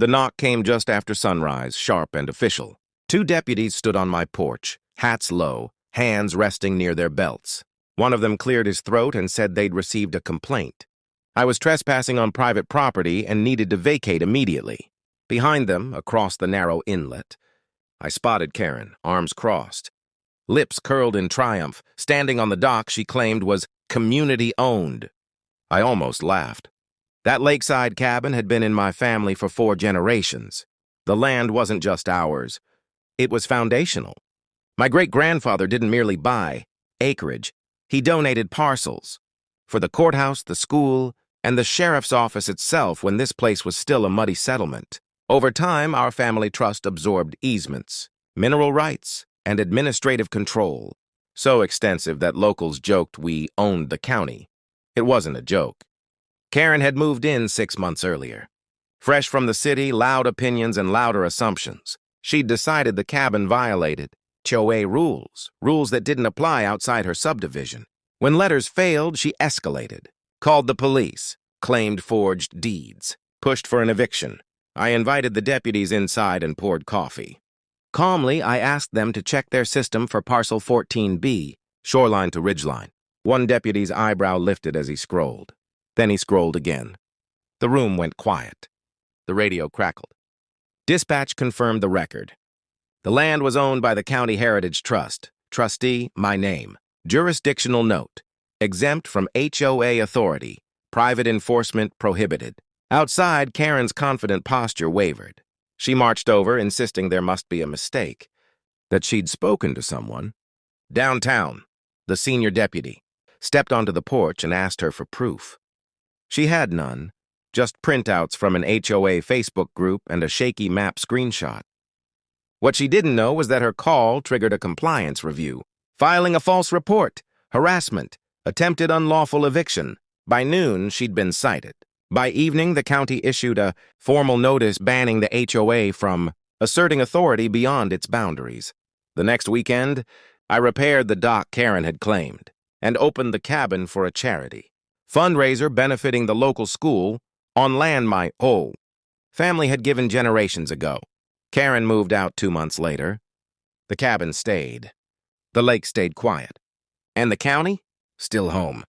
The knock came just after sunrise, sharp and official. Two deputies stood on my porch, hats low, hands resting near their belts. One of them cleared his throat and said they'd received a complaint. I was trespassing on private property and needed to vacate immediately. Behind them, across the narrow inlet, I spotted Karen, arms crossed. Lips curled in triumph, standing on the dock she claimed was community-owned. I almost laughed. That lakeside cabin had been in my family for 4 generations. The land wasn't just ours. It was foundational. My great-grandfather didn't merely buy acreage. He donated parcels for the courthouse, the school, and the sheriff's office itself when this place was still a muddy settlement. Over time, our family trust absorbed easements, mineral rights, and administrative control, so extensive that locals joked we owned the county. It wasn't a joke. Karen had moved in 6 months earlier. Fresh from the city, loud opinions and louder assumptions. She'd decided the cabin violated HOA rules that didn't apply outside her subdivision. When letters failed, she escalated, called the police, claimed forged deeds, pushed for an eviction. I invited the deputies inside and poured coffee. Calmly, I asked them to check their system for parcel 14B, shoreline to ridgeline. One deputy's eyebrow lifted as he scrolled. Then he scrolled again. The room went quiet. The radio crackled. Dispatch confirmed the record. The land was owned by the County Heritage Trust. Trustee, my name. Jurisdictional note. Exempt from HOA authority. Private enforcement prohibited. Outside, Karen's confident posture wavered. She marched over, insisting there must be a mistake, that she'd spoken to someone. Downtown, the senior deputy stepped onto the porch and asked her for proof. She had none, just printouts from an HOA Facebook group and a shaky map screenshot. What she didn't know was that her call triggered a compliance review, filing a false report, harassment, attempted unlawful eviction. By noon, she'd been cited. By evening, the county issued a formal notice banning the HOA from asserting authority beyond its boundaries. The next weekend, I repaired the dock Karen had claimed and opened the cabin for a charity fundraiser benefiting the local school on land my family had given generations ago. Karen moved out 2 months later. The cabin stayed. The lake stayed quiet. And the county? Still home.